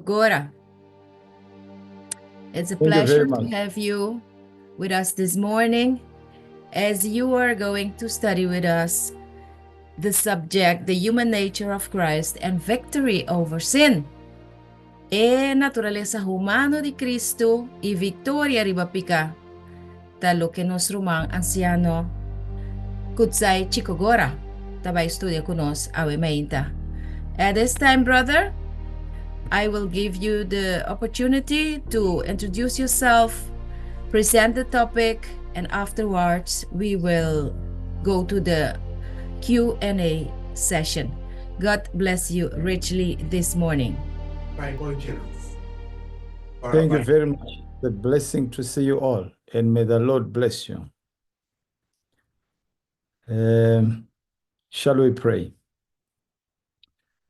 Chigogora. It's a Thank you very pleasure to much. have you with us this morning as you are going to study with us the subject, the human nature of Christ and victory over sin. E naturaleza humano di Cristo y victoria ribapica, talo que nos rumang anciano kutsay Chigogora, tabay estudia kunos awe mainta. At this time, brother, I will give you the opportunity to introduce yourself, present the topic, and afterwards we will go to the Q&A session. God bless you richly this morning. Thank you very much. It's a blessing to see you all, and may the Lord bless you. Shall we pray?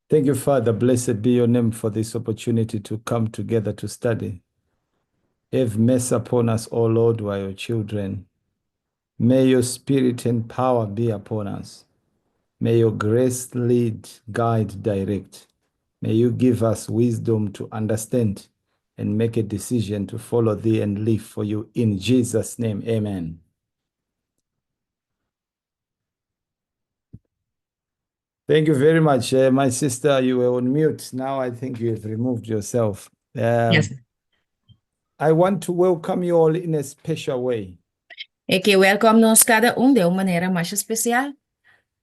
Thank you, Father. Blessed be your name for this opportunity to come together to study. Have mercy upon us, O Lord, who are your children. May your spirit and power be upon us. May your grace lead, guide, direct. May you give us wisdom to understand and make a decision to follow thee and live for you. In Jesus' name, amen. Thank you very much. My sister, you were on mute. Now I think you have removed yourself. Yes. I want to welcome you all in a special way. E que welcome nos cada de uma maneira mais especial.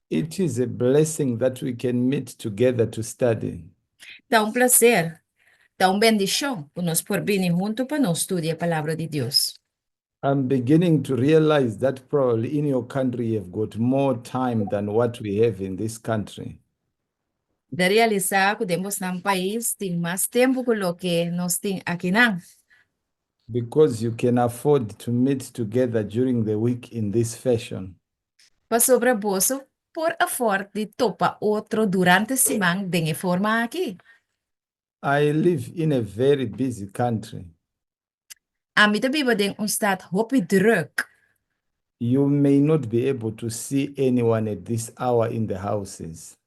It is a blessing that we can meet together to study. Tá prazer, tá bendição por nós por vir junto para nós estudar a palavra de Deus. I'm beginning to realize that probably in your country you've got more time than what we have in this country. De realizar que temos num país tem mais tempo que o que nós tem aqui não. Because you can afford to meet together during the week in this fashion. Para sobreposo, por afford de topa outro durante a semana de forma aqui. I live in a very busy country. A mim também tem stad hopi druk. You may not be able to see anyone at this hour in the houses.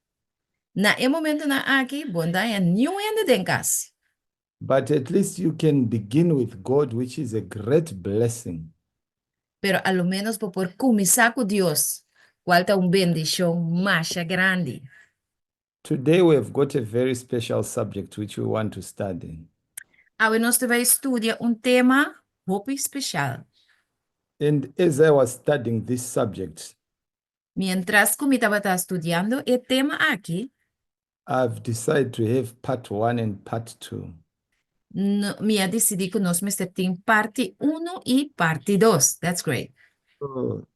Na momento na aqui, bonda é new ende denkas. But at least you can begin with God, which is a great blessing. Pero a lo menos por começar com Deus, qual é bendição mais grande. Today we have got a very special subject which we want to study. Hoje nós vamos estudar tema muito especial. And as I was studying this subject, Mientras que eu estava estudando o tema aqui, I've decided to have part 1 and part 2. me decidi que nós tem parte 1 e parte 2. That's great.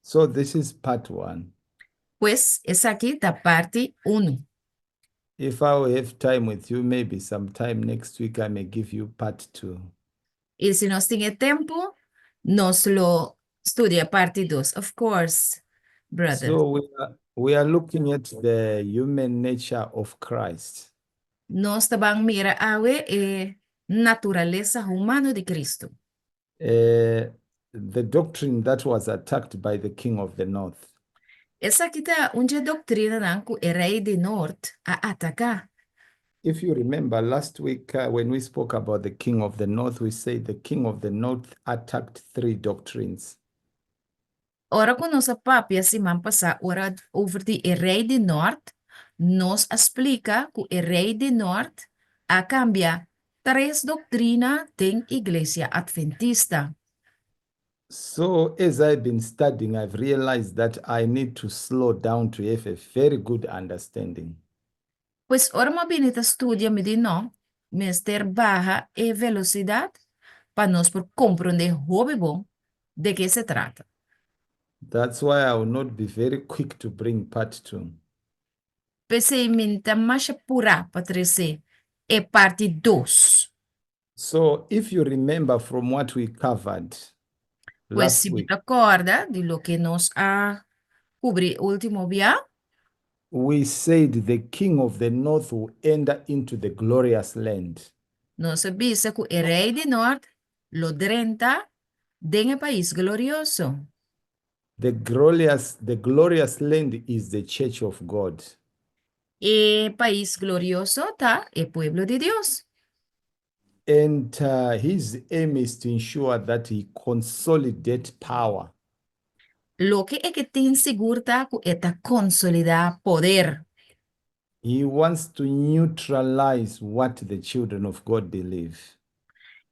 So this is part 1. Pues essa aqui da parte 1. If I will have time with you, maybe sometime next week I may give you part 2. E se nós temos tempo, nós lo estudia parte 2. Of course, brother. So we are looking at the human nature of Christ. Nós também mira awe naturaleza humana de Cristo. The doctrine that was attacked by the king of the north. Essa aqui tá onde doutrina não que o rei do norte a atacar. If you remember last week when we spoke about the king of the north, we said the king of the north attacked 3 doctrines. Ora com nossa papia semana passada ora over die rei do norte, nos explica que o rei do norte a cambia 3 doutrina tem igreja adventista. So as I've been studying, I've realized that I need to slow down to have a very good understanding. Pues ora ma binita studia me di no, mister baja e velocidade para nós por compreender hobby bom de que se trata. That's why I will not be very quick to bring part 2. Pensei minta mais pura para trazer é parte 2. So if you remember from what we covered Pues last se me week, recorda de lo que nos ha cubri último dia, we said the king of the north will enter into the glorious land. nos avisa que o rei do norte lo drenta de país glorioso. The glorious land is the church of God. E país glorioso tá é pueblo de Dios. And his aim is to ensure that he consolidate power. Lo que é que tem segurta ku eta consolidar poder. He wants to neutralize what the children of God believe.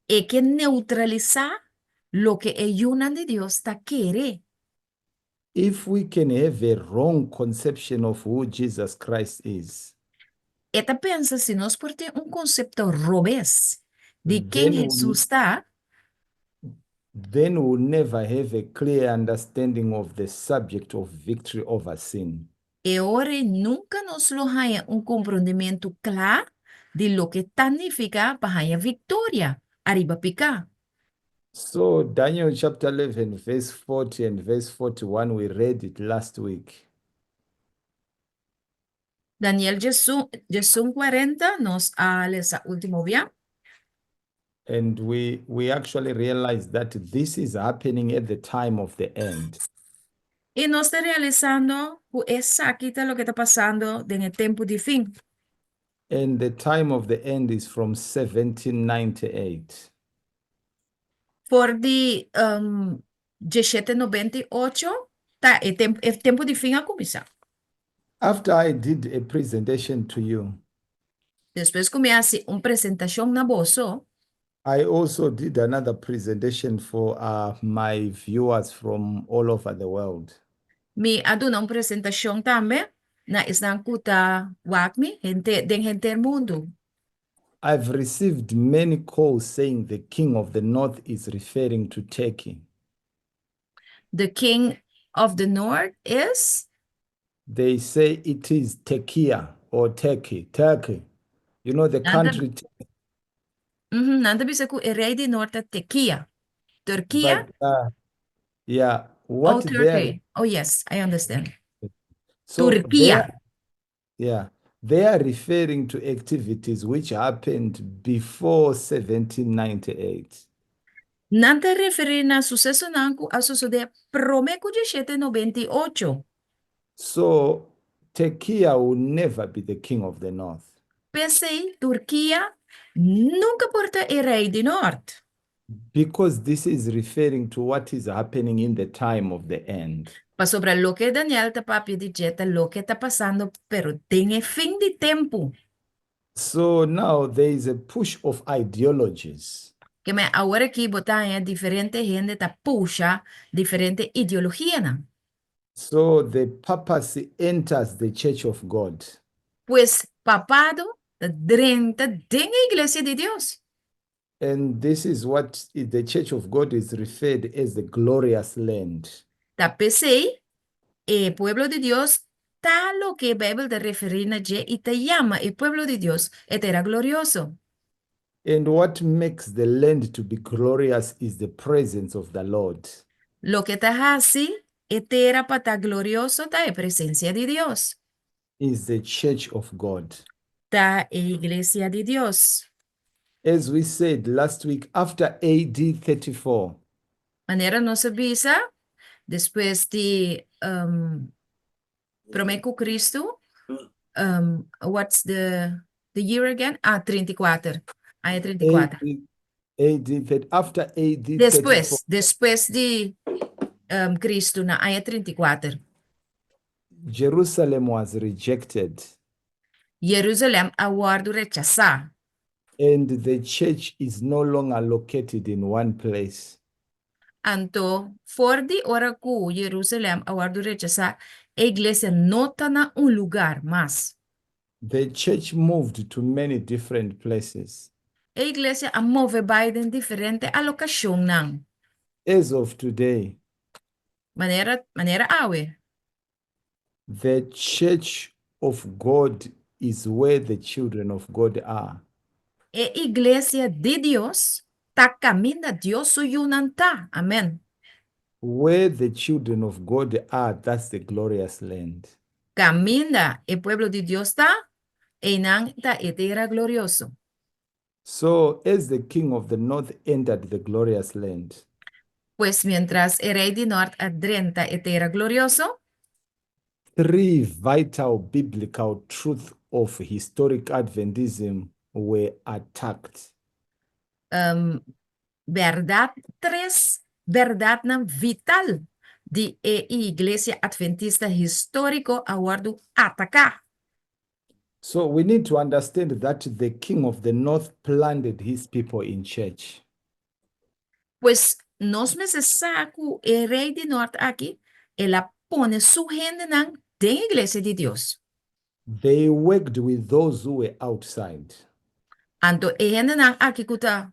É que neutralizar lo que é yunan de Dios ta quiere. If we can have a wrong conception of who Jesus Christ is, Eta pensa se nós por ter um conceito robês de quem then Jesus está, we'll never have a clear understanding of the subject of victory over sin. e ora nunca nos lo haya um compreendimento claro de lo que significa para a vitória arriba picar. So, Daniel chapter 11, verse 40 and verse 41, we read it last week. Daniel Jesus 40 nos ha essa último dia. And we actually realized that this is happening at the time of the end. E nós está realizando o exatamente lo que está passando no tempo de fim. And the time of the end is from 1798. For de 1798, tá, é tempo de fim a começar. After I did a presentation to you, Depois começa uma apresentação na bolsa. I also did another presentation for my viewers from all over the world. Me aduna uma apresentação também na isang kuta wakmi gente do mundo. I've received many calls saying the king of the north is referring to Turkey. The king of the north is? They say it is Turkey or Turkey. You know the country. Nanda bisa ku rei di norte Turquia. Turquia? But yeah, Oh, what they're Turkey. Oh, yes, I understand. so Turquia. they are referring to activities which happened before 1798. Nanta referir na sucesso nanku a suceder promeco de 798. So Turkey will never be the king of the north. Pensei, Turquia nunca porta rei di norte. Because this is referring to what is happening in the time of the end. Pa sobre lo que Daniel ta papi di jeta, lo que está pasando, pero tiene fin de tempo. So now there is a push of ideologies. Que me ahora aqui botar diferente gente ta puxa diferente ideologia na. So the papacy enters the church of God. Pues papado ta drenta den iglesia de Dios. And this is what the church of God is referred as the glorious land. Ta pensei, pueblo de Dios, tal lo que Bible te referir na je y te llama el pueblo de Dios, era glorioso. And what makes the land to be glorious is the presence of the Lord. Lo que te hace, era para ta glorioso, ta presencia de Dios. Is the church of God. Ta iglesia de Dios. As we said last week, after AD 34, Manera nos avisa, después de Promeco Cristo, what's the year again? 34. Ay, 34. After AD 34, Después de Cristo, na ay 34. Jerusalem was rejected. Jerusalem aguardo rechazar. And the church is no longer located in one place. Anto, for di ora ku Jerusalem aguardo rechazar, a iglesia no está na un lugar más. The church moved to many different places. A iglesia a move by en diferente alocación nang. As of today, Manera awe. the church of God is where the children of God are. E iglesia de Dios, ta camina Dios suyunanta. Amen. Where the children of God are, that's the glorious land. Camina el pueblo de Dios ta, enang ta etera glorioso. So, as the king of the north entered the glorious land, Pues mientras el rey de norte adrenta etera glorioso, three vital biblical truths of historic Adventism were attacked. verdad 3, verdad na vital de Iglesia Adventista histórico aguardo atacar. So we need to understand that the king of the north planted his people in church. Pues nos necesario el rey de norte aquí, él pone su gente en la iglesia de Dios. They worked with those who were outside Anto e gente nan aquí kuta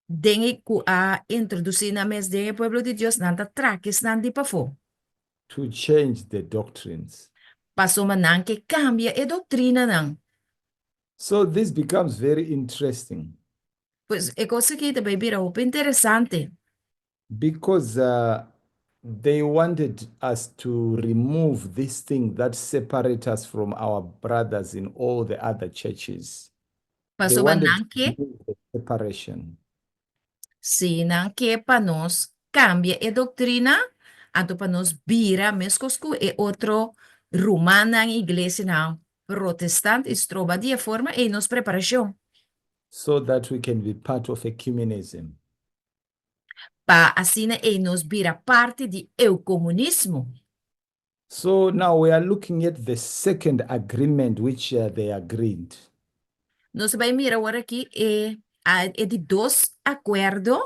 dengue ku a introducir na mes de pueblo de Dios nanta traques nan di pafo. to change the doctrines. Paso manan que cambia e doctrina nan. So this becomes very interesting Pues e cosa que também vira muito interessante. because they wanted us to remove this thing that separates us from our brothers in all the other churches. They Paso wanted to manan que remove the separation. si nan que pa nos cambia e doctrina, anto pa nos vira mescosco e outro rumana iglesia nan protestante estroba de forma e nos preparação. So that we can be part of ecumenism. Pa assim e nos vira parte de eu comunismo. So now we are looking at the second agreement which they agreed. Nos vai mirar agora aqui é de dois acordos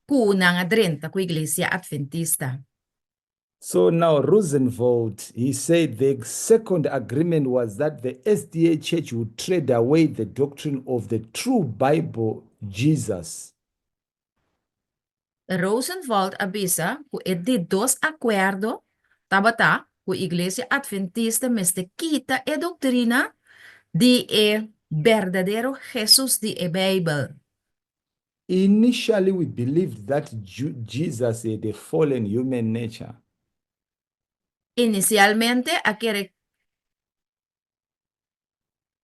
com a adrenta com a igreja adventista. So now Roosevelt, he said the second agreement was that the SDA church would trade away the doctrine of the true Bible, Jesus. Rosenwald avisa que é de dois acordos tabata com a igreja adventista meste quita a doutrina de verdadeiro Jesus de a Bíblia. Initially, we believed that Jesus had a fallen human nature. Inicialmente, aquele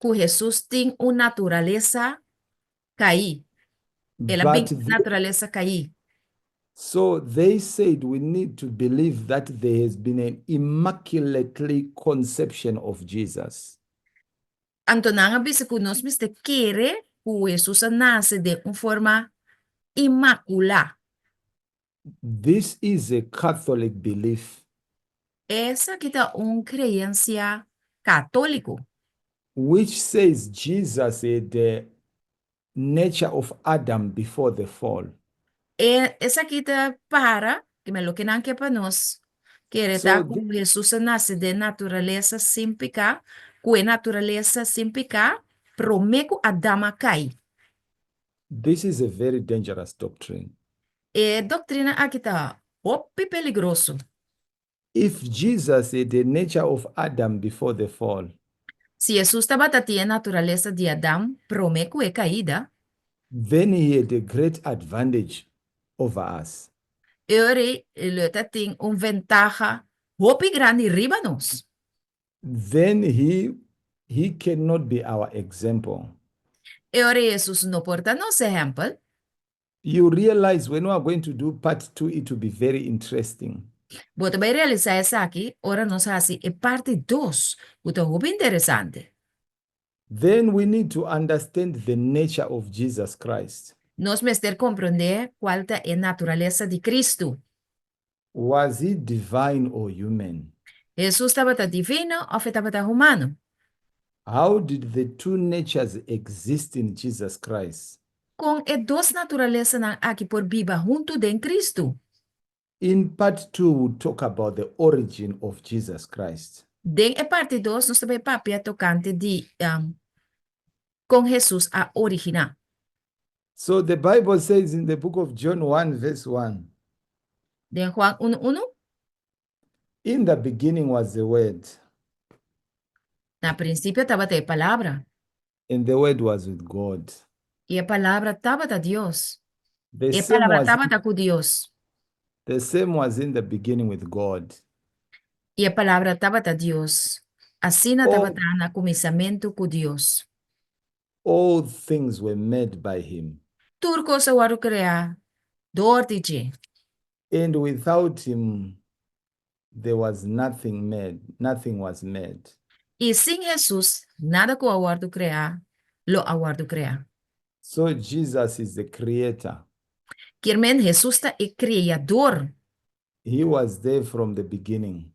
que Jesus tem uma natureza cair. Ela But bem natureza cair. so they said we need to believe that there has been an immaculately conception of Jesus. Antonanga bisa que nós miste querer que Jesus nasce de uma forma imaculada. This is a Catholic belief, Essa que é uma crença católica. which says Jesus had the nature of Adam before the fall. Essa aqui tá para, que me lo que não que para nós, que So está com Jesus nasce de natureza simples, com a natureza simples, promeco Adama cai. this is a very dangerous doctrine. E doutrina aqui tá, opi peligroso. If Jesus had the nature of Adam before the fall, Se Jesus estava a natureza de Adão, promeco é caída, then he had a great advantage over us. ele tem uma ventaja opi grande riba nós. Then he cannot be our example. Jesus não porta nos exemplo. You realize when we are going to do part 2, it will be very interesting. Bota vai realizar isso aqui, ora nós assim, é parte 2, o que é interessante. Then we need to understand the nature of Jesus Christ. Nós mesmo compreender qual é a natureza de Cristo. Was he divine or human? Jesus estava divino ou estava humano? How did the two natures exist in Jesus Christ? Com as duas naturezas aqui por viva junto de Cristo. In part 2, we'll talk about the origin of Jesus Christ. Den a parte 2, nós também papia tocante de com Jesus a original. So the Bible says in the book of John 1, verse 1, Den Juan 1:1, in the beginning was the Word, na princípio estava a palavra, and the Word was with God. e a palavra estava a Deus. The E a same palavra was, estava com Deus. the same was in the beginning with God. E a palavra estava a Deus. Assim estava All, no começamento com Deus. all things were made by him, Tudo coisa o criar. Dortige. and without him there was nothing made, nothing was made. E sem Jesus, nada que o aguardo criar, lo aguardo criar. So Jesus is the creator. Kirmen Jesus ta e criador. He was there from the beginning.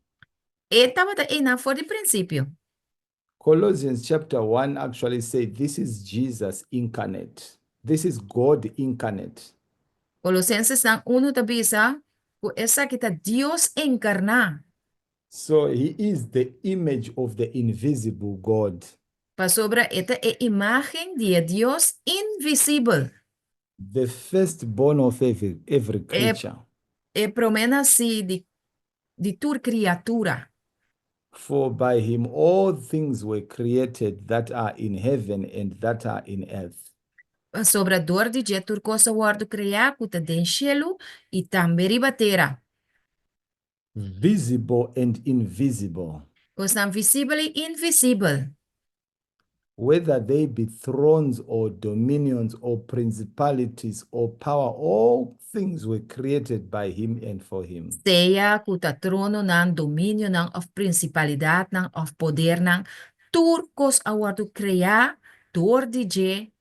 E tava ta ina for the principio. Colossians chapter 1 actually said this is Jesus incarnate. This is God incarnate. Colosenses ang 1 tabisa, ku esa kita Dios encarna. So he is the image of the invisible God. Pa sobra ita e imagen de Dios invisible. The firstborn of every E, creature. e promena si di tur criatura. For by him all things were created that are in heaven and that are in earth. Pa sobra dor di je tur cosa wardo crea kuta den cielo e também ribatera. Visible and invisible. Costan visível e invisível. Whether they be thrones or dominions or principalities or power, all things were created by him and for him. Seja kuta trono ng domínio ng of principalidad ng of poder ng turcos awardo crea dor di je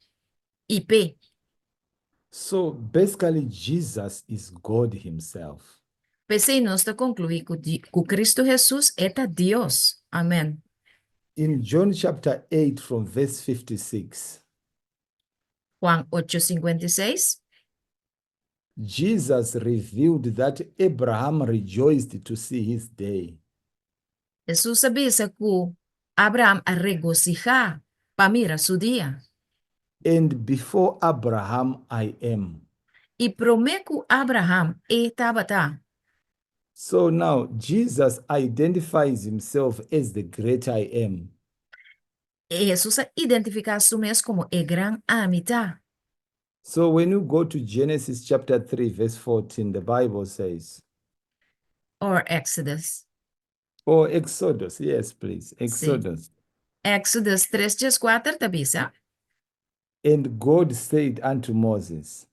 IP. So basically, Jesus is God himself. Pese nos te concluir que Cristo Jesús eta Dios. Amén. In John chapter 8 from verse 56, Juan 8:56. Jesus revealed that Abraham rejoiced to see his day. Jesús sabia que Abraham a regocija pa mira su dia. And before Abraham, I am. E prometo Abraham e tabata. So now Jesus identifies himself as the great I am. E Jesus identifica a su mes como e gran amita. So when you go to Genesis chapter 3, verse 14, the Bible says, Or Exodus. or Exodus, yes, please, Sí. Exodus. Exodus 3:4 tabisa. And God said unto Moses,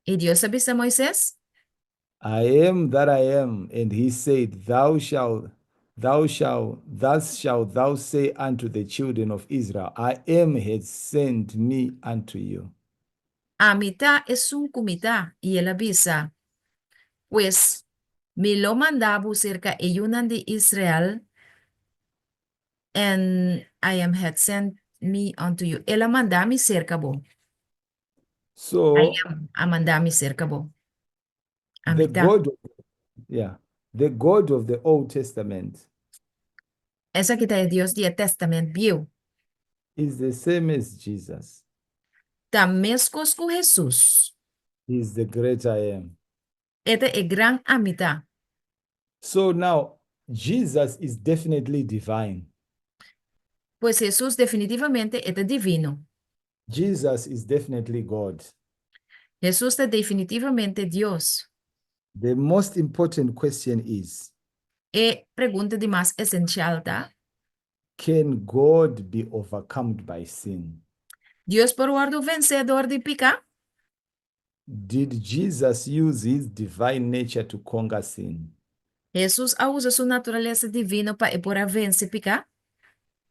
E Dios sabisa a Moisés. I am that I am. And he said, thus shalt thou say unto the children of Israel, I am has sent me unto you. Amita es un kumita. Y él avisa. Pues me lo mandaba cerca ayunan de Israel. And I am had sent me unto you. Él mandami cerca bo. I So am amandami cerca bo. the Amita. God, yeah, the God of the Old Testament Esa kita é Dios dia Testament viu. is the same as Jesus. Ta mescos com Jesus. He is the great I am. Esta é gran amita. So now Jesus is definitely divine. Pois Jesus definitivamente é divino. Jesus is definitely God. Jesus é definitivamente Deus. The most important question is, E pergunta de mais essencial, tá? can God be overcome by sin? Deus por o vencedor de picar? Did Jesus use his divine nature to conquer sin? Jesus usa sua natureza divina para por vencer picar?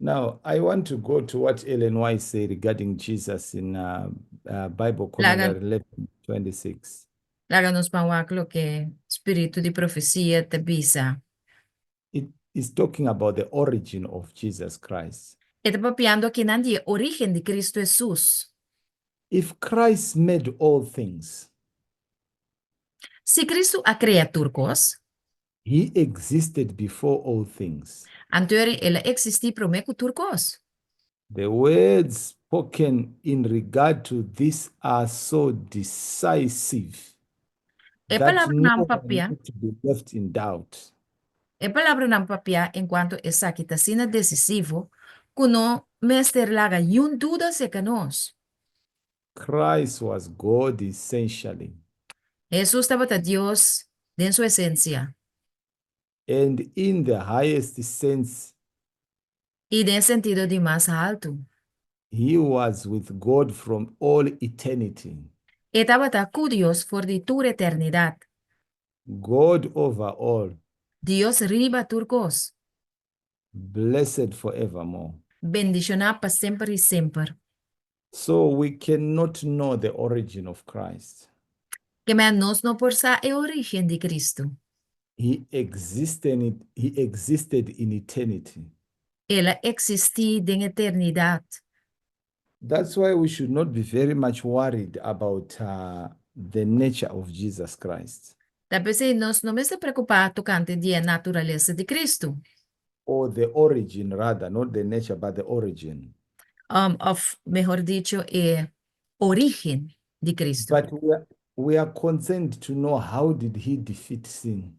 Now, I want to go to what Ellen White said regarding Jesus in Bible Laga, Commentary 11:26. laga nos panwaklo que espírito de profecia te bisa. It is talking about the origin of Jesus Christ. Eta papiando aqui na dia origem de Cristo Jesus. If Christ made all things, Se Cristo a criaturcos, he existed before all things. anterior ela existi promeco turcos. The words spoken in regard to this are so decisive E that palavra no nam one papia, need to be left in doubt. e palavra nam papia enquanto essa que está sendo decisivo, kuno mester laga yun duda se canos. Christ was God essentially, Jesus estava a Deus em sua essência. and in the highest sense, E em sentido de mais alto. he was with God from all eternity, E estava com Deus por de toda eternidade. God over all, Deus riba turcos. blessed forevermore. Bendicionar para sempre e sempre. So we cannot know the origin of Christ. Que men nos no por sa e origen de Cristo. He existed in eternity. Ela existi en eternidad. That's why we should not be very much worried about the nature of Jesus Christ Talvez nos não me se preocupar tocante de natureza de Cristo. or the origin, rather, not the nature, but the origin. Of, mejor dicho, origen de Cristo. But we are concerned to know how did he defeat sin.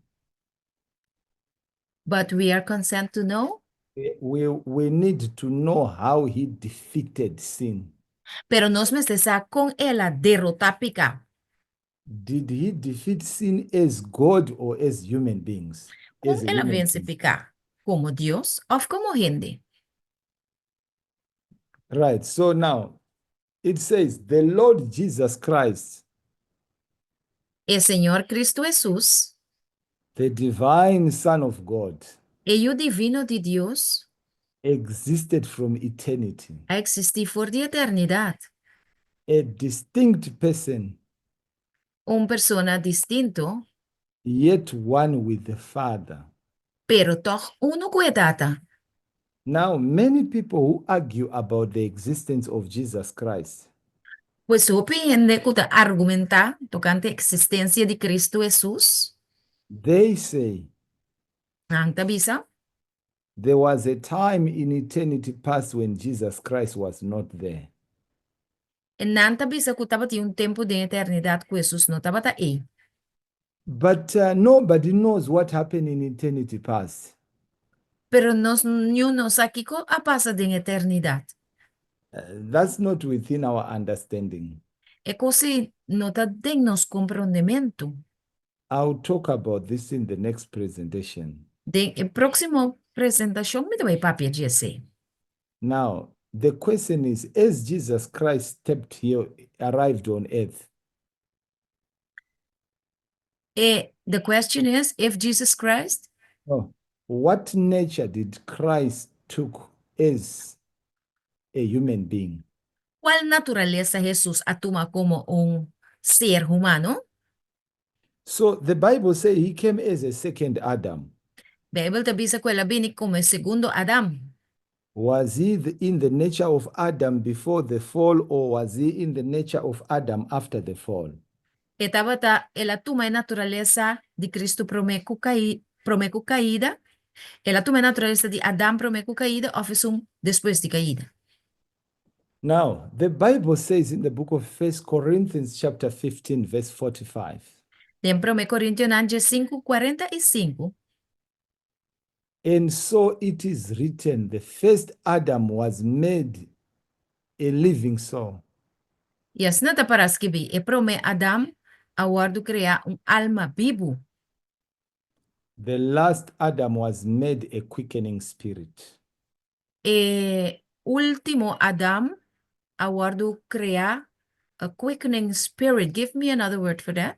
But we are concerned to know. We need to know how he defeated sin. Pero nos me está con ela derrotar pecado. Did he defeat sin as God or as human beings? Como As a ela human vence being. pecado? Como Dios ou como gente? Right. So now it says the Lord Jesus Christ, O Senhor Cristo Jesus, the divine Son of God, e o divino de Deus, existed from eternity. a existir por de eternidade. A distinct person, Persona distinto, yet one with the Father. pero toch uno cuidata. Now, many people who argue about the existence of Jesus Christ, Pues opinión que argumenta tocante existencia de Cristo Jesus, they say anta bisa, there was a time in eternity past when Jesus Christ was not there. nanta bisa que estaba un tempo de eternidade que Jesus não estava aí. But nobody knows what happened in eternity past. Pero nos no sabe que a pasa de eternidade. That's not within our understanding. É così não está de nos compreendimento. I'll talk about this in the next presentation. De próximo apresentação me vai papel de esse. Now, the question is, as Jesus Christ stepped here, arrived on earth, The question is, if Jesus Christ, what nature did Christ took as a human being? ¿cuál naturaleza Jesús atuma como ser humano? So the Bible says he came as a second Adam. Bible te dice que él vino como el segundo Adán. Was he in the nature of Adam before the fall, or was he in the nature of Adam after the fall? Estaba él atuma naturaleza de Cristo promeco caída. Él atuma naturaleza de Adán promeco caída o es después de caída. Now, the Bible says in the book of 1 Corinthians chapter 15, verse 45. En 1 Corintios 5:45. And so it is written, the first Adam was made a living soul. Y así nada para escribir. E prome Adán aguardo crear alma vivo. The last Adam was made a quickening spirit. Último Adán aguardo crear a quickening spirit. Give me another word for that.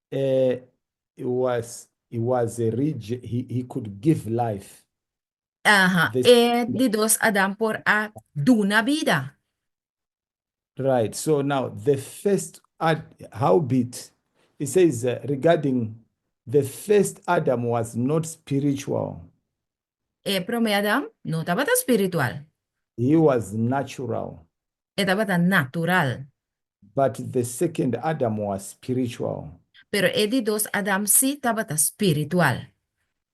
It was a he could give life. Ajá. De dos Adán por a duna vida. Right. So now the first howbeit, it says regarding the first Adam was not spiritual. Prome Adán no estaba tan espiritual. He was natural. Estaba tan natural. But the second Adam was spiritual. Pero de dos Adán sí estaba tan espiritual.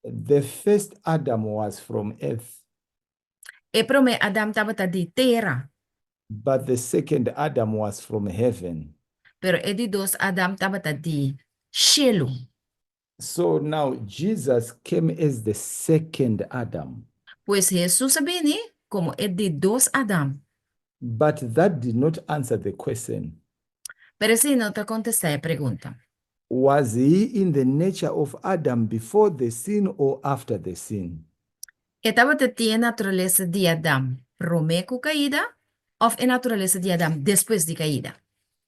The first Adam was from earth. Prome Adán estaba tan de tierra. But the second Adam was from heaven. Pero de dos Adán estaba tan de cielo. So now Jesus came as the second Adam. Pues Jesús viene como de dos Adán. But that did not answer the question. Pero si no te contesta la pregunta. Was he in the nature of Adam before the sin or after the sin? Estaba de naturaleza de Adán promeco caída o en naturaleza de Adán después de caída.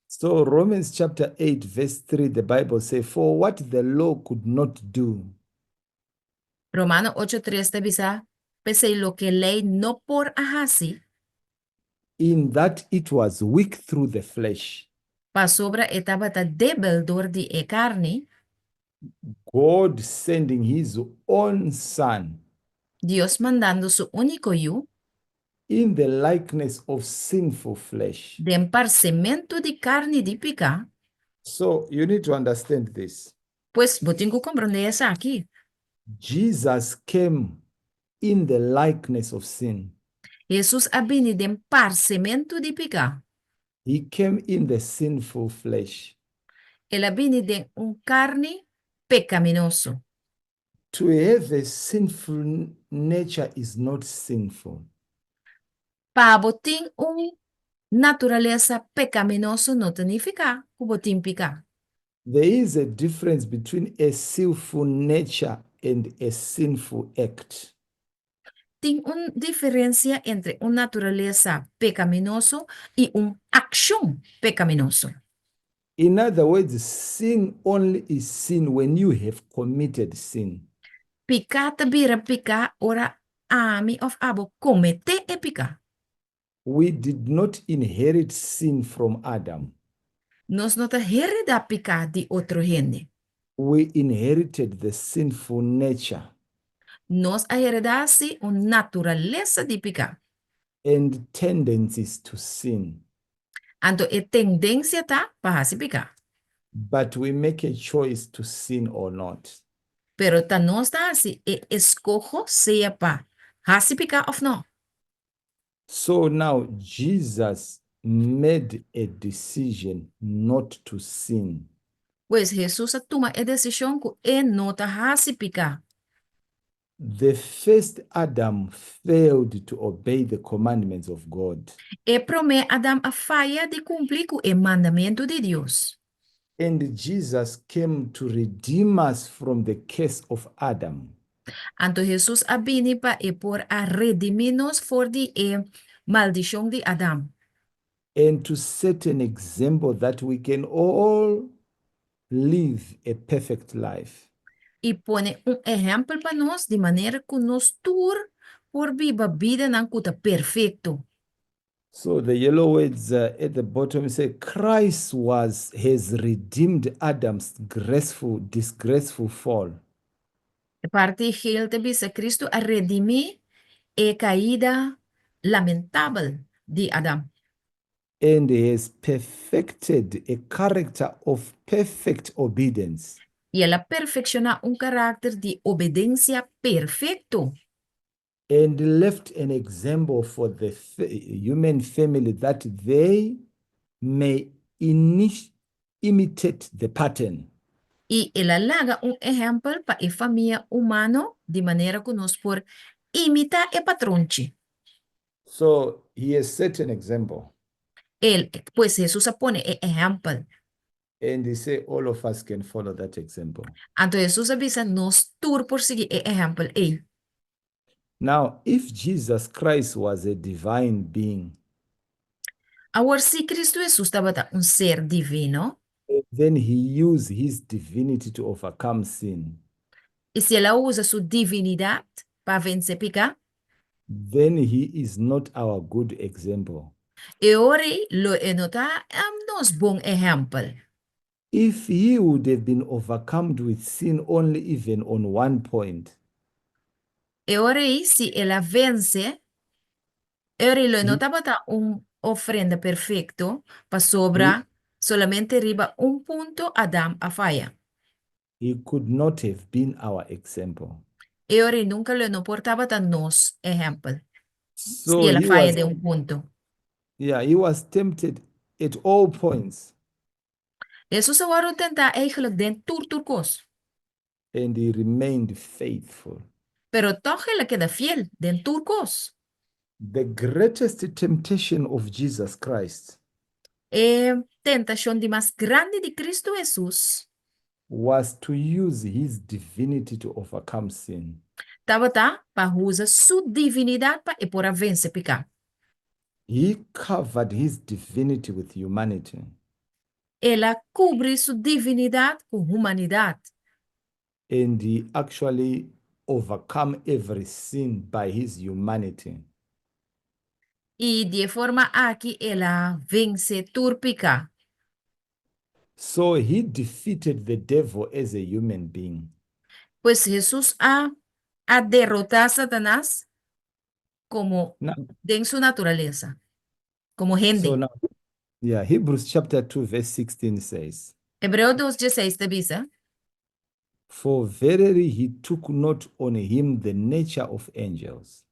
So Romans chapter 8 verse 3, the Bible says, for what the law could not do. Romano 8:3 te dice, pese lo que ley no por así. in that it was weak through the flesh, Pa sobra estaba ta débil door die carne, God sending his own Son Dios mandando su único hijo, in the likeness of sinful flesh. de emparcimento de carne de pica, So you need to understand this. pues vos tengo que comprender eso aquí. Jesus came in the likeness of sin. Jesús ha venido de emparcimento de pica. He came in the sinful flesh. Él ha venido de un carne pecaminoso. To have a sinful nature is not sinful. Pa botín un naturaleza pecaminoso no significa que botín pica. There is a difference between a sinful nature and a sinful act. Tiene una diferencia entre una naturaleza pecaminoso y una acción pecaminoso. In other words, sin only is sin when you have committed sin. Pica te bira pica ora ami of abo comete e pica. We did not inherit sin from Adam. Nos no te hereda pica de otro gente. We inherited the sinful nature Nos heredasi una naturaleza de pica. and tendencies to sin. Anto e tendencia ta pa hasi pica. But we make a choice to sin or not. Pero ta nos ta hasi e escojo sea pa hasi pica of no. So now Jesus made a decision not to sin. Pues Jesús toma a decisión que e no ta hasi pica. The first Adam failed to obey the commandments of God. E prome Adam a falha de cumprir com o mandamento de Deus. And Jesus came to redeem us from the curse of Adam. Anto Jesús a vini pa e por a redimir-nos for de maldição de Adam. And to set an example that we can all live a perfect life. E pone exemplo para nós de maneira que nós tur por viva vida na cuta perfeito. So the yellow words at the bottom say Christ has redeemed Adam's disgraceful fall. A parte geel te bisa Cristo a redimir e caída lamentável de Adam. And has perfected a character of perfect obedience. E ela perfecciona caráter de obediência perfeito. And left an example for the human family that they may imitate the pattern. E ela larga exemplo para a família humana de maneira que nós por imitar o patronte. So he has set an example. Ele, pues Jesus pone exemplo. And he said all of us can follow that example. Então Jesus avisa nós tur por seguir exemplo. Now, if Jesus Christ was a divine being, Agora, se Cristo Jesus estava ser divino, then he used his divinity to overcome sin. e se ela usa sua divinidade para vencer pecado, Then he is not our good example. e ora lo enota nos bom exemplo. If he would have been overcome with sin only even on one point, E ora se ela vence, ora lo he, enota bata ofrenda perfeito para sobra solamente riba punto Adam a falha. he could not have been our example. E ora nunca lo no portava ta nos exemplo. Se So ela he falha was, de punto. he was tempted at all points, Jesus agora tentar eigenlijk den turcos. and he remained faithful. Pero toch ele queda fiel den turcos. The greatest temptation of Jesus Christ Tentação de mais grande de Cristo Jesus was to use his divinity to overcome sin. estava para usar sua divinidade para e por vencer pecado. He covered his divinity with humanity. Ela cobre sua divinidade com humanidade. And he actually overcome every sin by his humanity. Y de forma aquí ela vence turpica. So he defeated the devil as a human being. Pues Jesús ha derrotado a Satanás como Now, en su naturaleza, como so gente. now, yeah, Hebrews chapter 2, verse 16 says, Hebreo 2:16 te dice, For verily he took not on him the nature of angels,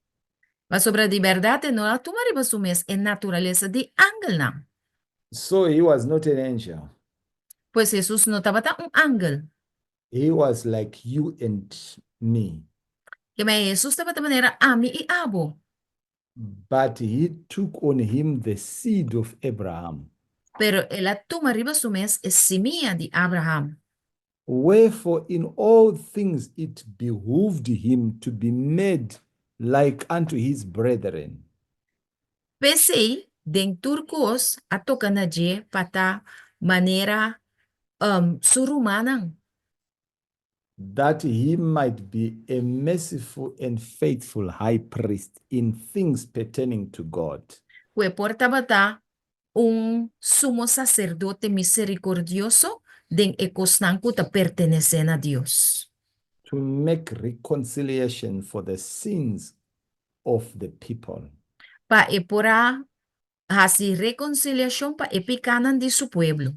mas sobre de verdade não a tomar basumes en naturaleza de ángel não. so he was not an angel. Pues Jesús no estaba un ángel, He was like you and me, que me Jesús estaba de manera a mí y abo, but he took on him the seed of Abraham. pero él a tomar basumes es semilla de Abraham. Wherefore, in all things it behooved him to be made like unto his brethren, Pese den turcos a tocar na je pata manera surumanan, that he might be a merciful and faithful high priest in things pertaining to God, que porta un sumo sacerdote misericordioso den ecosnanco te pertenecen a Dios. to make reconciliation for the sins of the people. Pa e porá hasi reconciliación pa epicanan de su pueblo.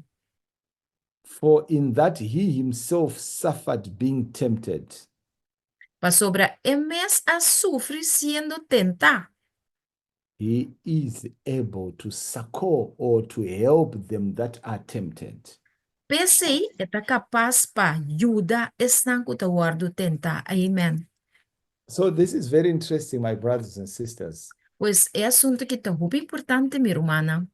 For in that he himself suffered being tempted, Pa sobra emes a sufrir siendo tenta. he is able to succor or to help them that are tempted. Pese eta capaz pa ayuda estanco te guardo tenta. Amen. So this is very interesting, my brothers and sisters, Pues é assunto que está muito importante, minha irmã,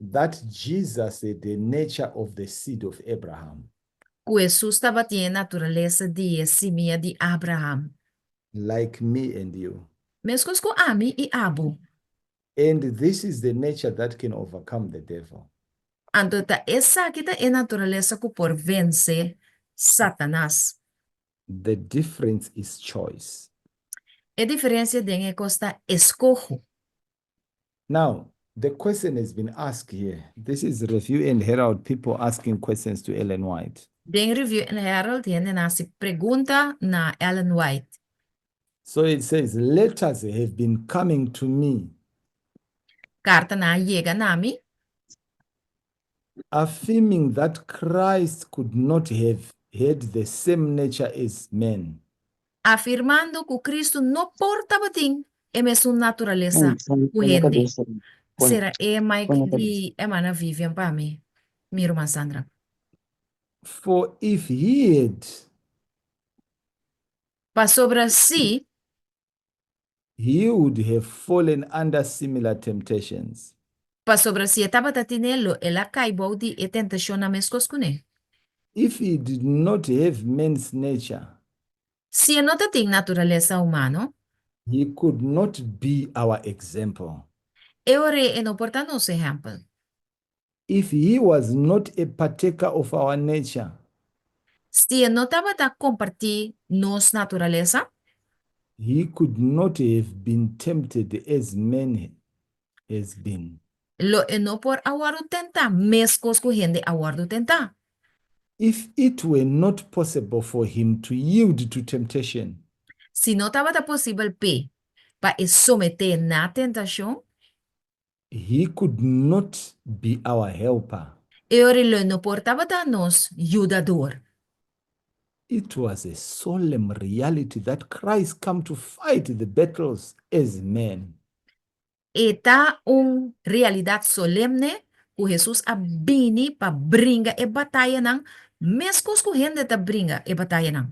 that Jesus is the nature of the seed of Abraham, que Jesus estava tendo natureza de semilla de Abraham. like me and you. Mesmo com Ami e Abu. And this is the nature that can overcome the devil. Então, essa aqui é a natureza que por vencer Satanás. The difference is choice. A diferença de costa escojo. Now, the question has been asked here. This is Review and Herald, people asking questions to Ellen White. Den review en Herald tiene na si pregunta na Ellen White. So it says, letters have been coming to me, Carta na llega na mi, affirming that Christ could not have had the same nature as men. afirmando que Cristo não porta batim e mesmo natureza gente. Será é mais de emana Vivian para mim, minha irmã Sandra. For if he had, Para sobre si, he would have fallen under similar temptations. para sobre si estava tatinelo, ela caibou de e tentação na mescos com ele. If he did not have man's nature, Se não tem natureza humana, he could not be our example. eu re e não porta nosso exemplo. If he was not a partaker of our nature, Se não estava a compartilhar nossa natureza, he could not have been tempted as man has been. lo e não por aguardo tentar, mescos com gente aguardo tentar. If it were not possible for him to yield to temptation, Se não estava possível para someter na tentação, he could not be our helper. eu re não portava da nos ajudador. It was a solemn reality that Christ come to fight the battles as man. Eta realidade solemne que Jesus a bini para bringa e batalha não, mesmo que gente tá bringa e batalha não,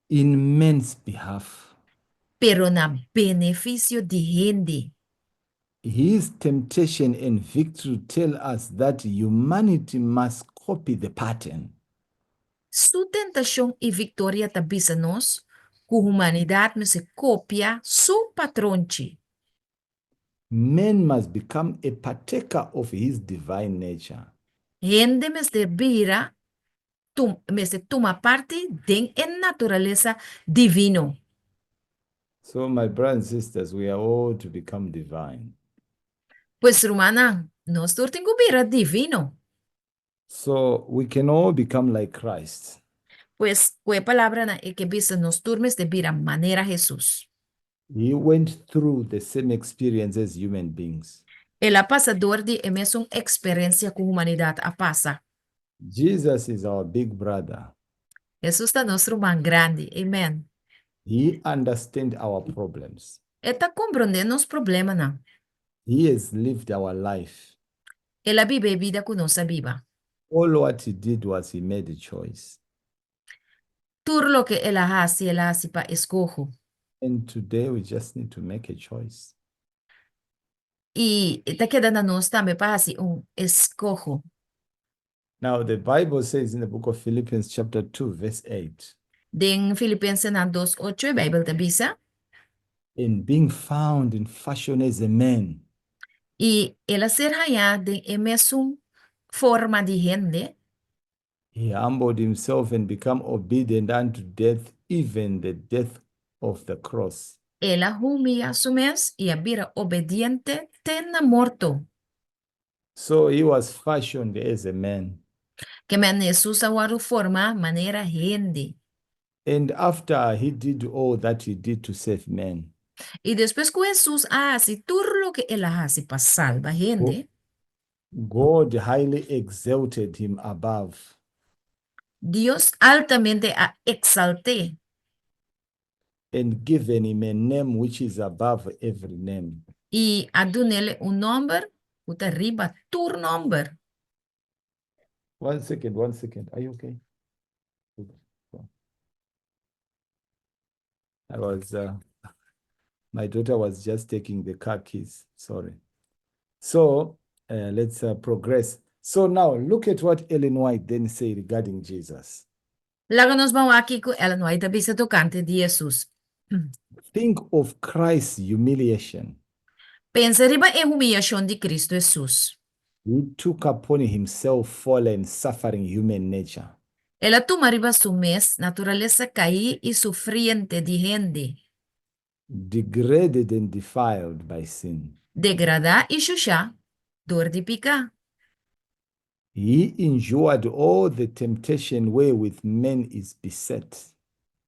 In man's behalf. pero na benefício de gente. His temptation and victory tell us that humanity must copy the pattern. Su tentação e vitória tá bisa nos, que a humanidade me se copia su patronchi. Man must become a partaker of his divine nature. Gente me se vira, me se toma parte de en naturaleza divino. So, my brothers and sisters, we are all to become divine. Pues rumana, nos turting gubira divino. So we can all become like Christ. Pues kwe palabra na e que bisa nos turmes de bira manera Jesús. He went through the same experience as human beings. El pasador de emes un experiencia con humanidad a pasa. Jesus is our big brother. Jesús está nuestro man grande. Amen. He understands our problems. Eta comprende nos problema na. He has lived our life. Ela vive vida con nossa viva. All what he did was he made a choice. Tur lo que ela hace pa escojo. And today we just need to make a choice. E tá quedando a nós também para assim escojo. Now, the Bible says in the book of Philippians, chapter 2, verse 8, Den Filipenses na 2:8 a Bible te bisa. in being found in fashion as a man, E ela ser haya den emesum forma de gente. he humbled himself and became obedient unto death, even the death of the cross. Ela humilla su mes e abira obediente tena morto. So he was fashioned as a man. Que men Jesus awaru forma manera gente. And after he did all that he did to save men, E depois que Jesus hace tudo lo que ela hace para salvar gente. God highly exalted him above Dios altamente a exalté and given him a name which is above every name. y a donele un nombre, puta arriba, tu nombre. 1 second, 1 second. Are you okay? My daughter was just taking the car keys. Sorry. So let's progress. So now look at what Ellen White then said regarding Jesus. Laga nos vamos aqui com ela não está bisa tocante de Jesus. Think of Christ's humiliation. Pensa riba e humilhação de Cristo Jesus. He took upon himself fallen, suffering human nature. Ela toma riba su mes, naturaleza caí y sufriente de gente. Degraded and defiled by sin. Degrada y chuchá, dor de pica. He endured all the temptation wherewith man is beset.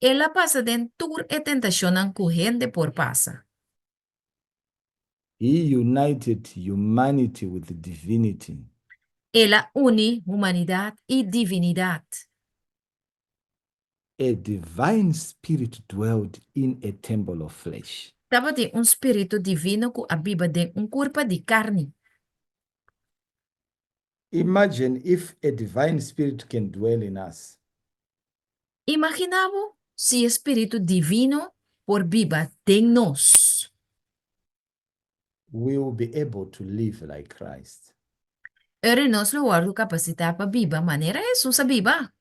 Ela passa den tur e tentação com gente por passa. He united humanity with divinity. Ela une humanidade e divinidade. A divine spirit dwelled in a temple of flesh. Tava de espírito divino que habita de corpo de carne. Imagine if a divine spirit can dwell in us. Imaginavo se espírito divino por viva de nós. We will be able to live like Christ. Ere nós lo guardo capacidade para viva maneira Jesus a viva.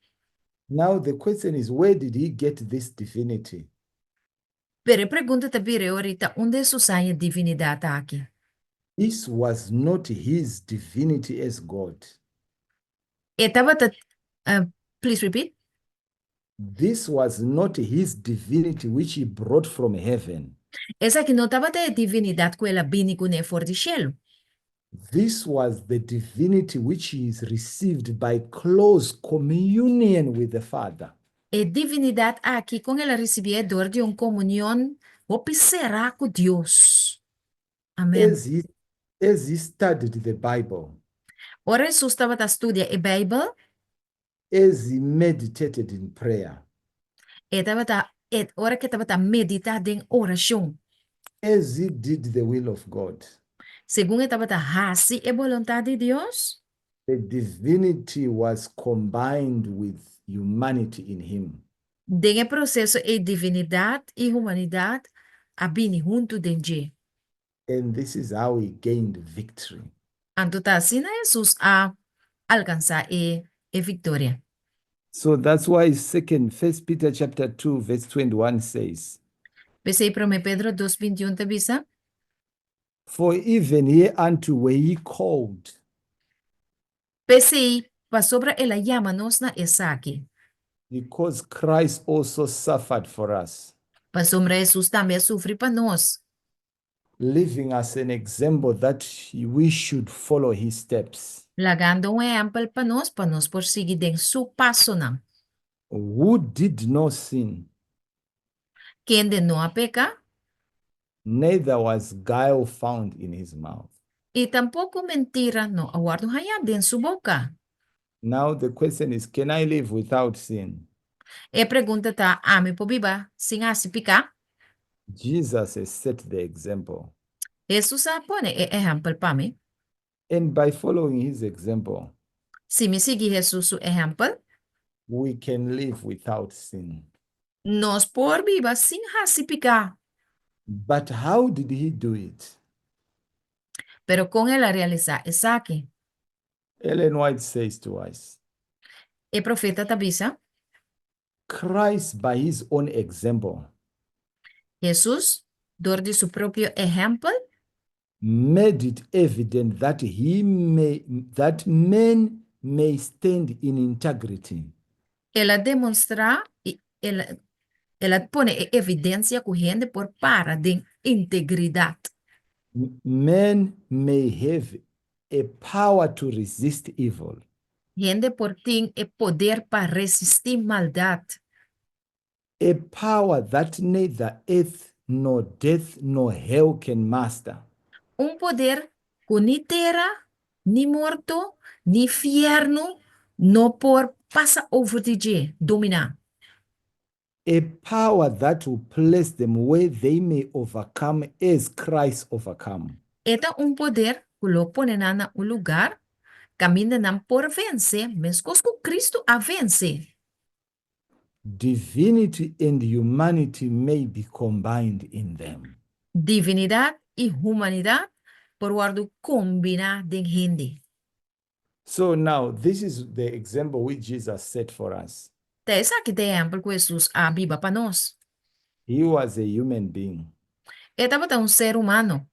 Now the question is, where did he get this divinity? Pero pergunta te pire ahorita, onde susaia divinidade aqui? This was not his divinity as God. E tava please repeat. This was not his divinity which he brought from heaven. Essa aqui não tava a divinidade que ela vini com ne for de cielo. This was the divinity which he is received by close communion with the Father. E divinidade aqui com ela recebia dor de comunhão será com Deus. Amém. As he studied the Bible, Ora Jesus estava a estudar a Bíblia, as he meditated in prayer, ora que estava a meditar em oração, as he did the will of God, segundo estava a fazer a vontade de Deus, the divinity was combined with humanity in him. den processo a divinidade e humanidade abini junto dentro. And this is how he gained victory. Anto tá assim, Jesus a alcançar a vitória. So that's why First Peter chapter 2, verse 21 says, Pensei para me Pedro 2:21 te bisa? for even hereunto were ye called, Pensei para sobre ela llama-nos na Isaac. because Christ also suffered for us, Para sobre Jesus também sofre para nós. leaving us an example that we should follow his steps. Lagando um exemplo para nós prosseguir em seu passo não. Who did no sin, Quem de não peca, neither was guile found in his mouth. e tampouco mentira não aguardo hayad em sua boca. Now the question is, can I live without sin? E pergunta tá, me po biba, sem se picar? Jesus has set the example. Jesus pone exemplo para mim. And by following his example, Se me seguir Jesus o exemplo, we can live without sin. nós por biba sem se picar. But how did he do it? Pero com ela realizar isso aqui. Ellen White says to us, E profeta tabisa, Christ, by his own example, Jesus, door de seu próprio exemplo, made it evident that men may stand in integrity. ela demonstra, ela pone evidência corrente por para de integridade. Men may have a power to resist evil. Gente por tem e poder para resistir maldade. A power that neither earth nor death nor hell can master. Poder que ni terra, ni morto, ni infierno, não por passa over de dominar. A power that will place them where they may overcome as Christ overcome. Eta poder que lo pone na lugar, caminha na por vencer, mesmo que Cristo a vence. Divinity and humanity may be combined in them. Divinidade e humanidade por guardo combinar de gente. So now, this is the example which Jesus set for us. Te essa que tem exemplo que Jesus a Bíblia para nós. He was a human being. Estava ser humano.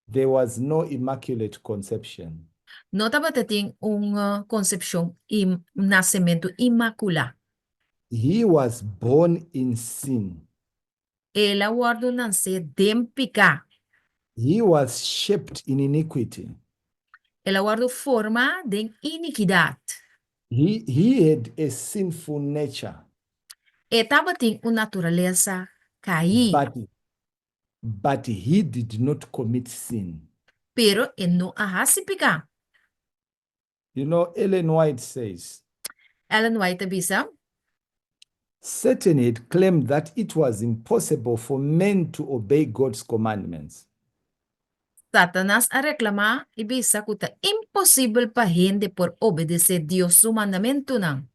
There was no immaculate conception. Não estava tem concepção e nascimento imaculado. He was born in sin. Ela guardo nascer de pecado. He was shaped in iniquity. Ela guardo forma de iniquidade. He had a sinful nature. Estava tem uma natureza caída. But he did not commit sin. Pero ele não arrasa pecado. You know, Ellen White says, Ellen White avisa, Satan had claimed that it was impossible for men to obey God's commandments. Satanás a reclamar e bisa que é impossível para gente por obedecer Deus seu mandamento não.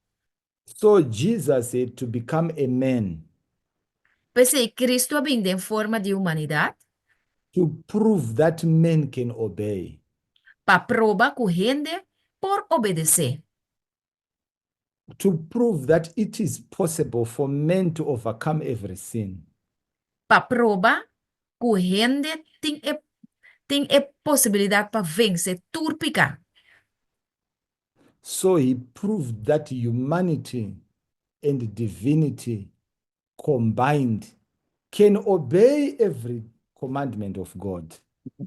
So Jesus had to become a man Pensei Cristo vindo em forma de humanidade to prove that men can obey. para provar que gente por obedecer. To prove that it is possible for men to overcome every sin. Para provar que gente tem a possibilidade para vencer tudo pecado. So he proved that humanity and divinity combined can obey every commandment of God.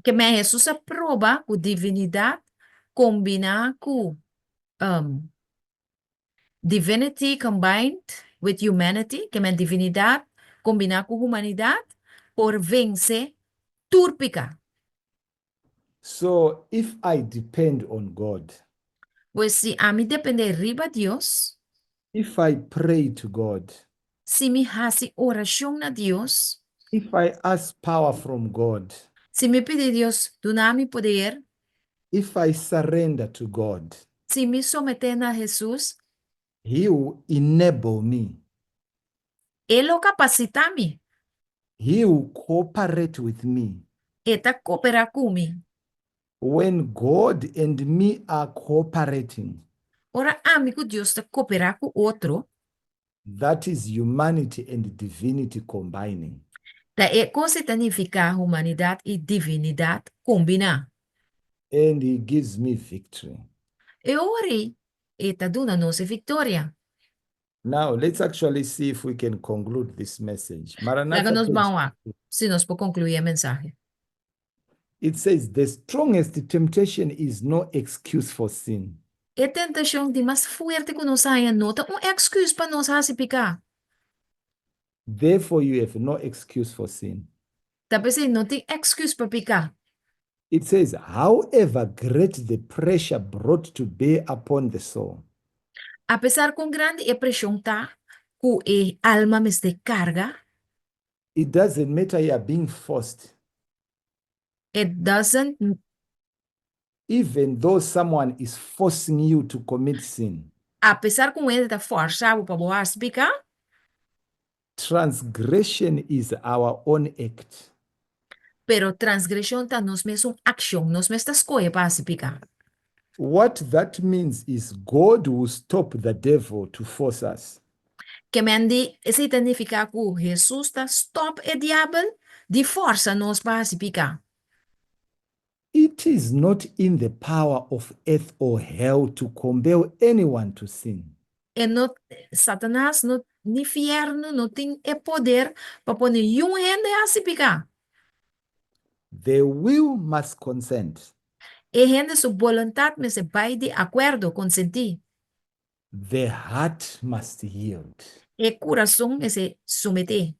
Que me Jesus prova que divinidade combina com divinity combined with humanity, que me divinidade combina com humanidade por vencer tudo pecado. So if I depend on God, Pois se a mim depender riba Deus, if I pray to God, se me hace oração na Deus, if I ask power from God, se me pedir Deus donar-me poder, if I surrender to God, se me someter na Jesus, He will enable me. Ele capacita-me, He will cooperate with me. Ele cooperar comigo. When God and me are cooperating, Ora, amigo Deus está cooperar com outro, that is humanity and divinity combining. tá é coisa significa humanidade e divinidade combinar. And He gives me victory. E ora, está dando nossa vitória. Now, let's actually see if we can conclude this message. Laga Maranatha, nos page vamos lá, se nós por concluir a mensagem. It says the strongest temptation is no excuse for sin. E tentação de mais forte que nós saia nota excuse para nós rasipicar. Therefore, you have no excuse for sin. Tapi se não tem excuse para picar. It says, however great the pressure brought to bear upon the soul, Apesar com grande e pressão tá, com e alma mes de carga, it doesn't matter you are being forced. it doesn't, Even though someone is forcing you to commit sin, apesar com ele tá forçado para boa picar, transgression is our own act. pero transgressão tá nos mesmo ação, nos mesmo escolha para picar. What that means is God will stop the devil to force us. Que mendi, esse significa que Jesus tá stop e diabo de força nos para picar. It is not in the power of earth or hell to compel anyone to sin. E no, Satanás, no inferno, não tem o poder para pôr nenhum rende a picar. The will must consent. E rende sua vontade, mas se vai de acordo, consentir. The heart must yield. E coração, mas se submeter.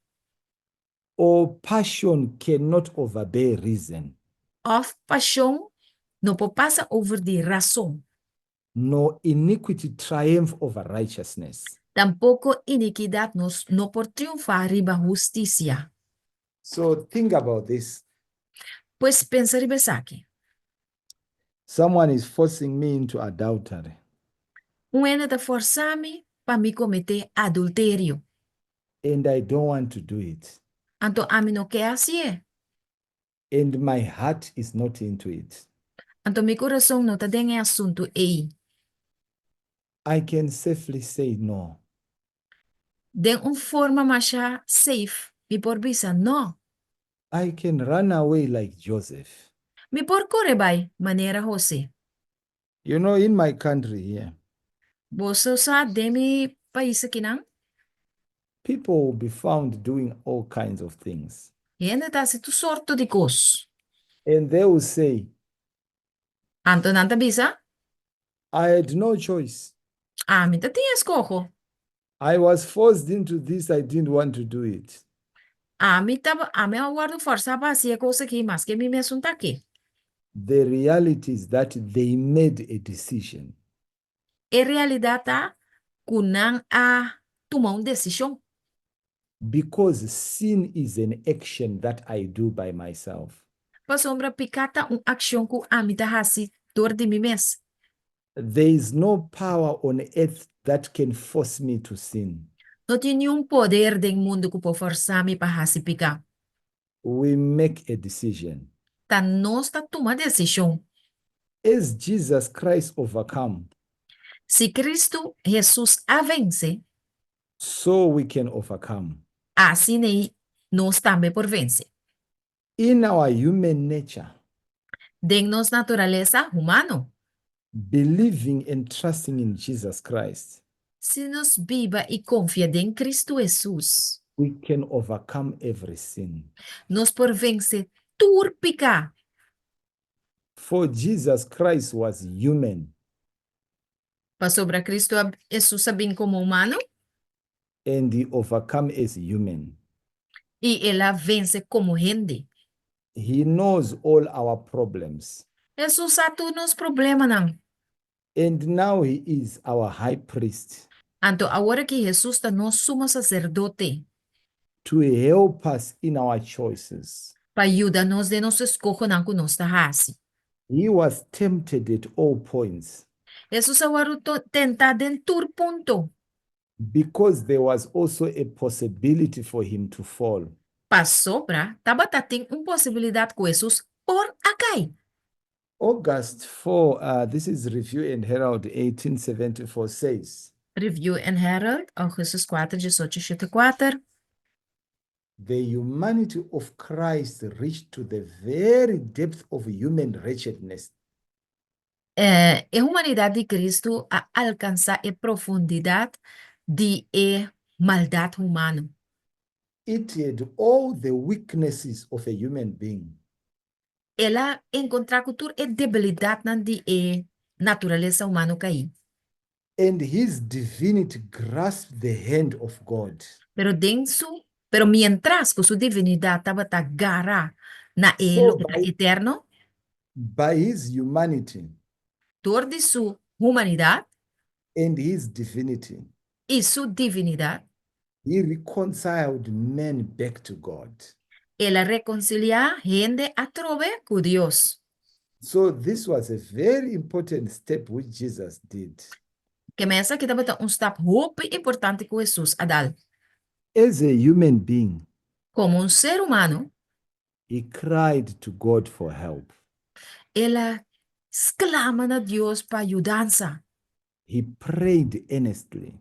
Or passion cannot overbear reason, Of paixão, não pode passar over de razão. nor iniquity triumph over righteousness. Tampouco iniquidade não pode triunfar riba justiça. So think about this. Pois pensa riba aqui. Someone is forcing me into adultery. Ene da forçar-me para me cometer adultério. And I don't want to do it. Então, a mim não quer assim. And my heart is not into it. Então, meu coração não está dentro do assunto aí. I can safely say no. De uma forma mais safe, me por bisa, não. I can run away like Joseph. Me por correr by maneira José. You know, in my country here, Você sabe de mi país aqui, não? people will be found doing all kinds of things. E ainda está se tu sorto de coisa. And they will say, Então, não tá bisa? I had no choice. Ah, me tá tinha escojo. I was forced into this. I didn't want to do it. A me aguardo força para assim a coisa aqui, mas que me mesmo tá aqui. The reality is that they made a decision. E realidade tá kunang a tomar uma decisão. Because sin is an action that I do by myself. Para sombra picata uma ação que a me tá assim, dor de mim mesmo. There is no power on earth that can force me to sin. Não tem nenhum poder do mundo que pode forçar-me para assim picar. We make a decision. Tá nós tá tomar decisão. As Jesus Christ overcome, Se Cristo Jesus a vence, so we can overcome. assim aí nós também por vencer. In our human nature, De nossa natureza humana, believing and trusting in Jesus Christ, se nos viva e confia em Cristo Jesus, we can overcome every sin. nós por vencer tudo picar. For Jesus Christ was human, Para sobre Cristo Jesus bem como humano and he overcome as human. e ela vence como gente. He knows all our problems. Jesus sabe todos os problemas não. And now he is our high priest Então agora que Jesus está nosso sumo sacerdote to help us in our choices. para ajudar-nos de nosso escolha não que nós está assim. He was tempted at all points Jesus agora tentado em todo ponto. because there was also a possibility for him to fall. Para sobra, tabata tem uma possibilidade com Jesus por acai. August 4, this is Review and Herald 1874 says, Review and Herald, Augustus 4, 1874. the humanity of Christ reached to the very depth of human wretchedness. A humanidade de Cristo a alcançar a profundidade de maldade humana. It had all the weaknesses of a human being. ela encontrar cultura e debilidade na de natureza humana cair. And his divinity grasped the hand of God. Pero mientras que su divinidad estaba agarrada na So lo que está eterno, by his humanity por de su humanidad and his divinity, y su divinidad, he reconciled men back to God. ela reconcilia gente a través con Dios. So this was a very important step which Jesus did. Que pensa que estava um step muito importante que Jesus a dar. As a human being, Como um ser humano, he cried to God for help. ela exclama a Deus para ajudança. He prayed earnestly,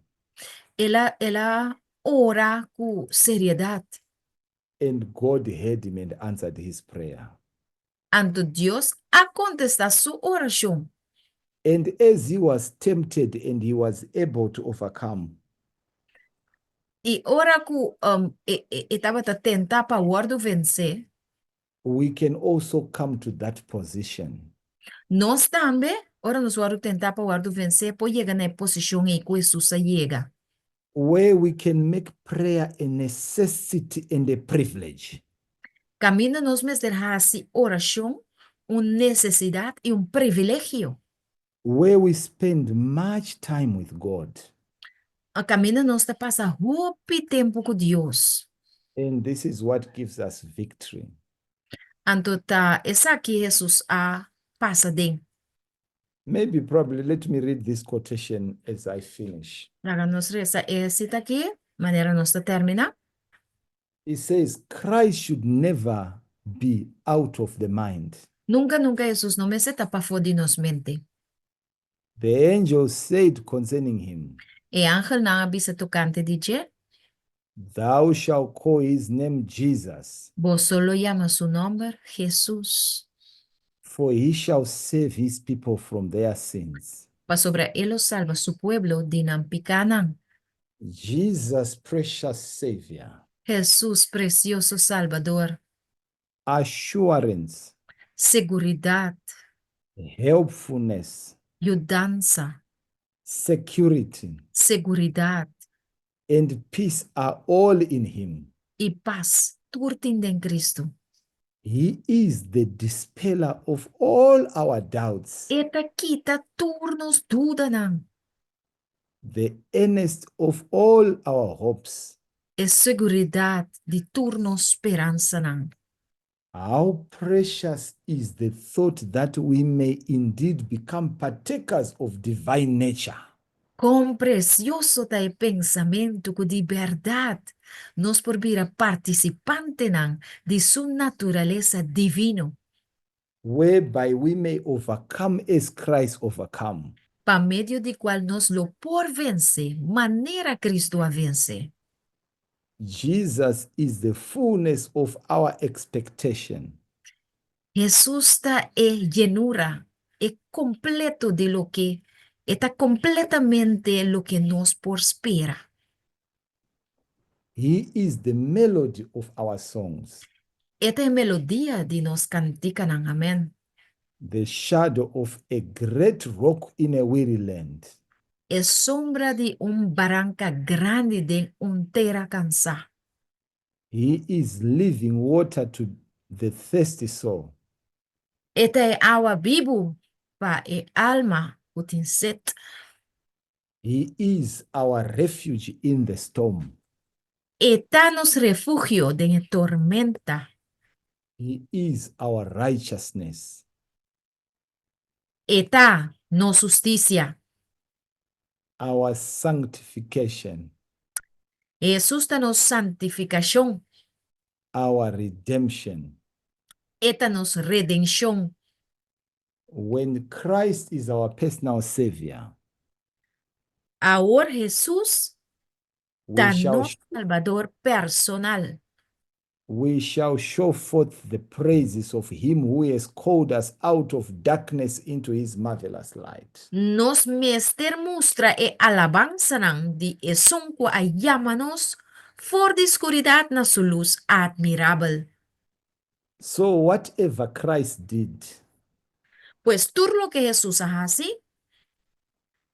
Ela ora com seriedade. and God heard him and answered his prayer. Anto Deus a contestar sua oração. And as he was tempted and he was able to overcome, E ora que estava a tentar para o vencer, we can also come to that position nós também, ora nós vamos tentar para o vencer, para chegar na posição em que Jesus chega. where we can make prayer a necessity and a privilege. Camina nos deixar assim oração, uma necessidade e um privilégio. Where we spend much time with God. A camina nos te passa muito tempo com Deus. And this is what gives us victory. Anto tá, essa que Jesus a passa dentro. Maybe, probably, let me read this quotation as I finish. Para nos resta esse aqui, maneira nos termina. It says, Christ should never be out of the mind. Nunca Jesus não me se tapa fora de nos mente. The angel said concerning him, E ángel na abisa tocante dice, Thou shalt call his name Jesus, vos solo llama su nombre Jesús. for he shall save his people from their sins. Pa sobre él salva su pueblo dinam picanan. Jesus, precious Savior, Jesús precioso Salvador. assurance, Seguridad, helpfulness, ayudanza, security, seguridad and peace are all in him. y paz. Turtin en Cristo. He is the dispeller of all our doubts, Eta quita turnos dudanan. the earnest of all our hopes. Es seguridad de turnos speranzanan. How precious is the thought that we may indeed become partakers of divine nature. Quão precioso tá o pensamento que de verdade nos por vir a participante nan de sua natureza divino, Whereby we may overcome as Christ overcome. pa medio de qual nos lo por vencer, maneira Cristo a vencer. Jesus is the fullness of our expectation. Jesús está llenura, es completo de lo que, está completamente lo que nos por espera. He is the melody of our songs, Esta es melodía de nos cantican, amén. the shadow of a great rock in a weary land. Es sombra de un barranca grande de un terra cansada. He is living water to the thirsty soul. Esta es agua vivo para el alma que tiene sed. He is our refuge in the storm. Esta nos refugio de la tormenta. He is our righteousness. Esta nos justicia. Our sanctification, Jesús está nos santificación. our redemption. Esta nos redención. When Christ is our personal Savior, Ahora Jesús we está shall, nuestro Salvador personal. we shall show forth the praises of Him who has called us out of darkness into His marvelous light. Nos mester mostra e alabanza nan di e sonco a llamanos for de escuridad na su luz admirable. So whatever Christ did, Pues todo lo que Jesús hace,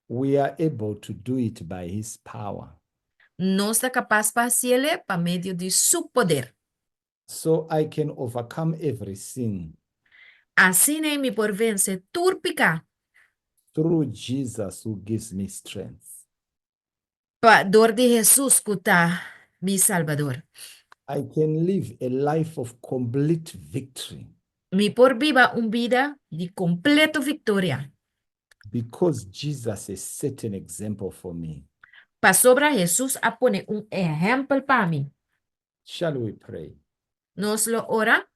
we are able to do it by his power. no está capaz para hacerle por medio de su poder. So I can overcome every sin Así ne mi por vencer todo pecado, through Jesus who gives me strength. pa dor de Jesús que está mi Salvador. I can live a life of complete victory Mi por viva un vida de completo victoria. because Jesus has set an example for me. Pa sobra Jesús a pone un ejemplo para mí. Shall we pray? Nos lo ora.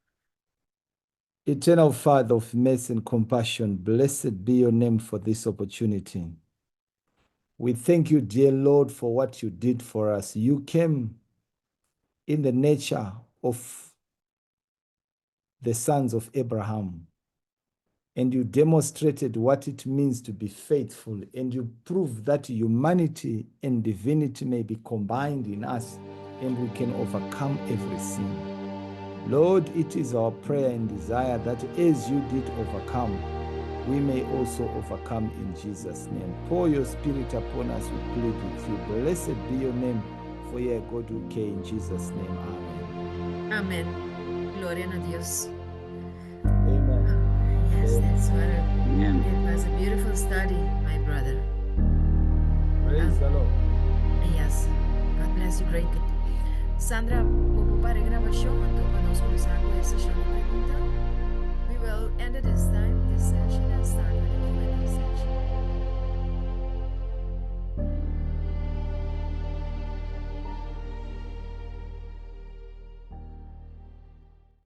Eternal Father of mercy and compassion, blessed be your name for this opportunity. We thank you, dear Lord, for what you did for us. You came in the nature of the sons of Abraham, and you demonstrated what it means to be faithful, and you proved that humanity and divinity may be combined in us, and we can overcome every sin. Lord, it is our prayer and desire that as you did overcome, we may also overcome in Jesus' name. Pour your spirit upon us, we plead with you. Blessed be your name, for you are God who care. In Jesus' name, amen. Amen. Gloria a Dios. Amen. Yes, that's what Amen. it was a beautiful study, my brother. Praise the Lord. Yes. God bless you greatly. Sandra, vou poupar a gravação, então, para nós começar com essa chama de pergunta.